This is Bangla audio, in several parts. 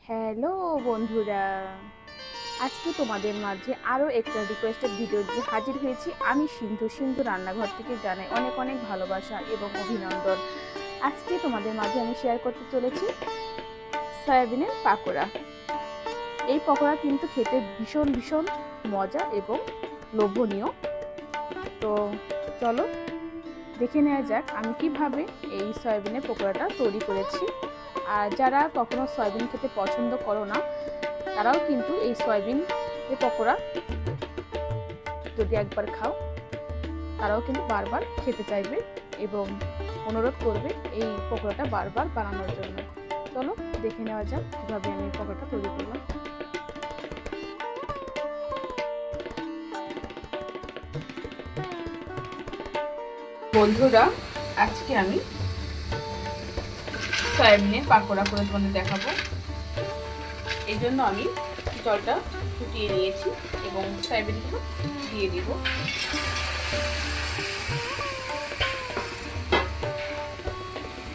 হ্যালো বন্ধুরা, আজকে তোমাদের মাঝে আরও একটা রিকোয়েস্টেড ভিডিও দিয়ে হাজির হয়েছি। আমি সিন্ধু রান্নাঘর থেকে জানাই অনেক অনেক ভালোবাসা এবং অভিনন্দন। আজকে তোমাদের মাঝে আমি শেয়ার করতে চলেছি সয়াবিনের পাকোড়া। এই পকোড়া কিন্তু খেতে ভীষণ ভীষণ মজা এবং লোভনীয়। তো চলো দেখে নেওয়া যাক আমি কিভাবে এই সয়াবিনের পকোড়াটা তৈরি করেছি। আর যারা কখনো সয়াবিন খেতে পছন্দ করো না, তারাও কিন্তু এই সয়াবিনের পকোড়া যদি একবার খাও, তারাও কিন্তু বারবার খেতে চাইবে এবং অনুরোধ করবে এই পকোড়াটা বারবার বানানোর জন্য। চলো দেখে নেওয়া যাক কীভাবে আমি এই পকোড়াটা তৈরি করলাম। বন্ধুরা, আজকে আমি সয়াবিনের পাকোড়া করে তোমাদের দেখাবো। এই জন্য আমি জলটা ফুটিয়ে নিয়েছি এবং সয়াবিনগুলো দিয়ে দিব।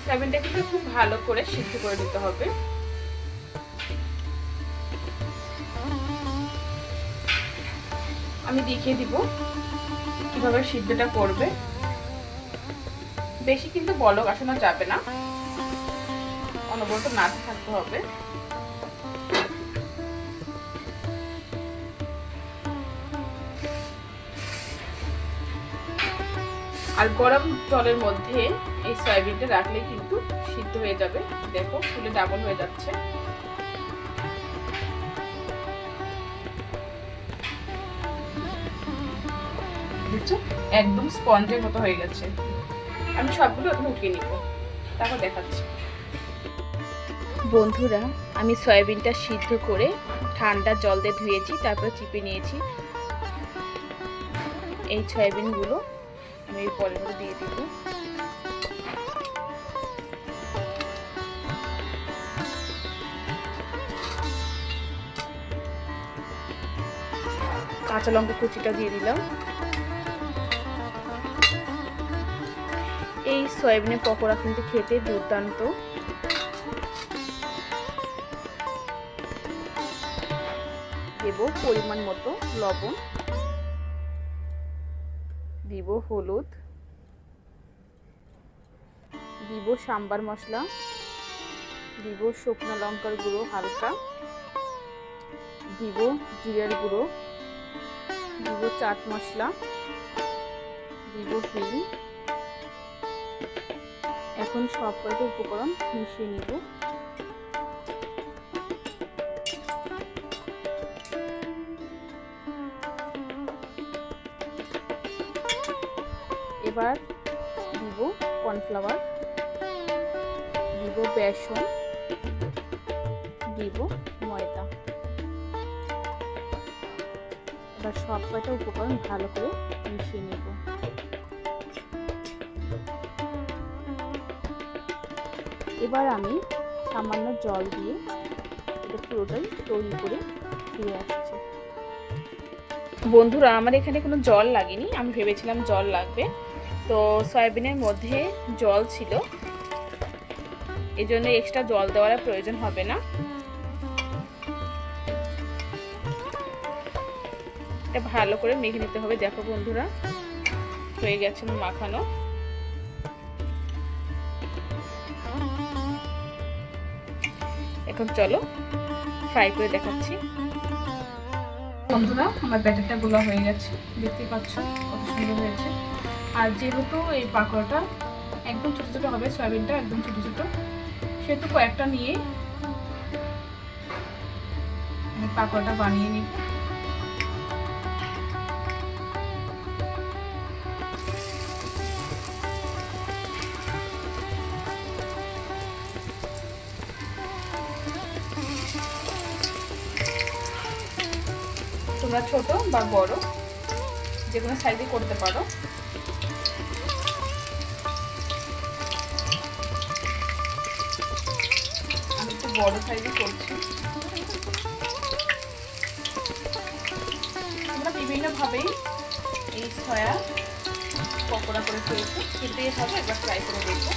সয়াবিনটা কিন্তু খুব ভালো করে সিদ্ধ করে দিতে হবে। আমি দেখিয়ে দিব কিভাবে সিদ্ধটা করবে। বেশি কিন্তু বলক আসানো যাবে না, অনবরত নাড়তে থাকতে হবে। আর গরম জলের মধ্যে এই সয়াবিনটা রাখলে কিন্তু সিদ্ধ হয়ে যাবে। দেখো ফুলে ডাবল হয়ে যাচ্ছে। বুঝছো, একদম স্পঞ্জের মতো হয়ে গেছে। আমি সবগুলো এখন উঠিয়ে নিব, তারপর দেখাচ্ছি। বন্ধুরা, আমি সয়াবিনটা সিদ্ধ করে ঠান্ডা জল দিয়ে ধুয়েছি, তারপর চিপে নিয়েছি। এই সয়াবিনগুলো আমি এই পরের মধ্যে দিয়ে দিব। কাঁচা লঙ্কা কুচিটা দিয়ে দিলাম। এই সয়াবিনের পকোড়া কিন্তু খেতে দুর্দান্ত। দেব পরিমাণ মতো লবণ, দিব হলুদ, দিব সাম্বার মশলা, দিব শুকনো লঙ্কার গুঁড়ো হালকা, দিব জিরার গুঁড়ো, দিব চাট মশলা, দিব হিং। এখন সব কয়টা উপকরণ মিশিয়ে নিব। এবার দিব কর্নফ্লাওয়ার, দিব বেসন, দিব ময়দা। এবার সব কয়টা উপকরণ ভালো করে মিশিয়ে নেব। এবার আমি সামান্য জল দিয়ে এটা পুরোটাই তৈরি করে ফিরে আসছি। বন্ধুরা, আমার এখানে কোনো জল লাগেনি, আমি ভেবেছিলাম জল লাগবে, তো সয়াবিনের মধ্যে জল ছিল, এই জন্য এক্সট্রা জল দেওয়ার প্রয়োজন হবে না। এটা ভালো করে মেখে নিতে হবে। দেখো বন্ধুরা, হয়ে গেছে মাখানো। এখন চলো ফ্রাই করে দেখাচ্ছি। বন্ধুরা, আমার ব্যাটারটা গোলা হয়ে গেছে, দেখতেই পাচ্ছ কত সুন্দর হয়েছে। আর যেহেতু এই পাকোড়াটা একদম ছোটো ছোটো হবে, সয়াবিনটা একদম ছোটো ছোটো, সেহেতু কয়েকটা নিয়ে আমি পাকোড়াটা বানিয়ে নিব। তোমরা ছোট বা বড় যে কোনো সাইজে করতে পারো। আমি একটু বড় সাইজে করছি। তোমরা বিভিন্নভাবেই এই সয়া পকোড়া করে খেয়েছো, খেতে হবে, একবার ট্রাই করে দেখো।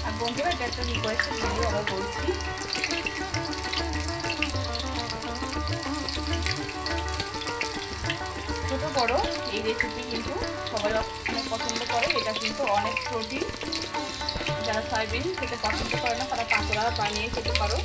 আর বন্ধুরা, এটা একটা রিকোয়েস্টেড ভিডিও আবার বলছি, করো, এই রেসিপি কিন্তু সবাই অনেক পছন্দ করে। এটা কিন্তু অনেক প্রোটিন, যারা সয়াবিন খেতে পছন্দ করে না তারা পাকোড়া বানিয়ে খেতে পারো।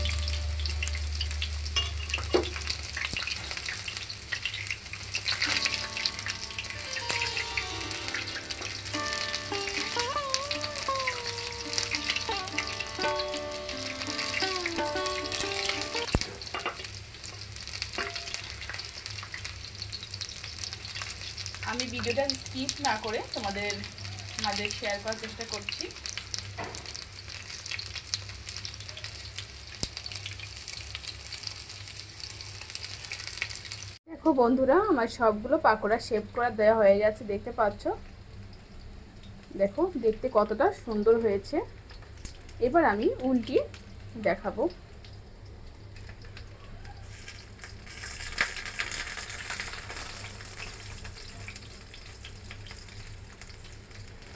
আমি ভিডিওটা স্কিপ না করে তোমাদের মাঝে শেয়ার করার চেষ্টা করছি। দেখো বন্ধুরা, আমার সবগুলো পাকোড়া শেপ করা দেওয়া হয়ে গেছে, দেখতে পাচ্ছ। দেখো দেখতে কতটা সুন্দর হয়েছে। এবার আমি উল্টিয়ে দেখাবো।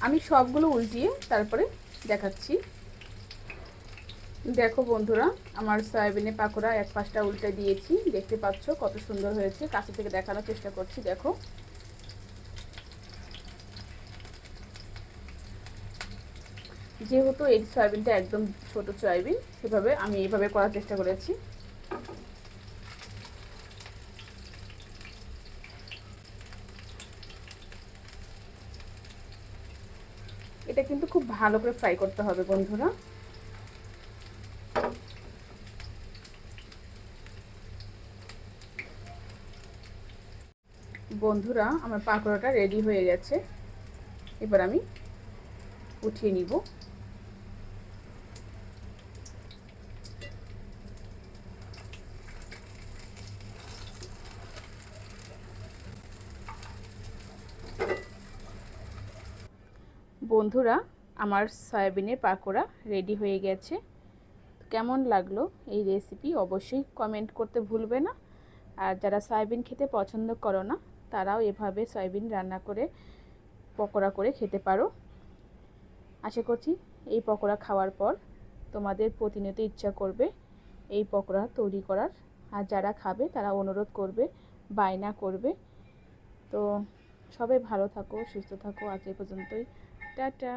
আমি সবগুলো উল্টিয়ে তারপরে দেখাচ্ছি। দেখো বন্ধুরা, আমার সয়াবিনের পাকোড়া এক পাশটা উল্টে দিয়েছি, দেখতে পাচ্ছ কত সুন্দর হয়েছে। কাছে থেকে দেখানোর চেষ্টা করছি। দেখো যেহেতু এই সয়াবিনটা একদম ছোট সয়াবিন, সেভাবে আমি এইভাবে করার চেষ্টা করেছি। এটা কিন্তু খুব ভালো করে ফ্রাই করতে হবে বন্ধুরা। বন্ধুরা, আমার পাকোড়াটা রেডি হয়ে গেছে। এবার আমি উঠিয়ে নিব। বন্ধুরা, আমার সয়াবিনের পাকোড়া রেডি হয়ে গেছে। কেমন লাগলো এই রেসিপি অবশ্যই কমেন্ট করতে ভুলবে না। আর যারা সয়াবিন খেতে পছন্দ করো না তারাও এভাবে সয়াবিন রান্না করে পকোড়া করে খেতে পারো। আশা করছি এই পকোড়া খাওয়ার পর তোমাদের প্রতিনিয়ত ইচ্ছা করবে এই পকোড়া তৈরি করার। আর যারা খাবে তারা অনুরোধ করবে, বায়না করবে। তো সবাই ভালো থাকো, সুস্থ থাকো। আজ এই পর্যন্তই। টাটা।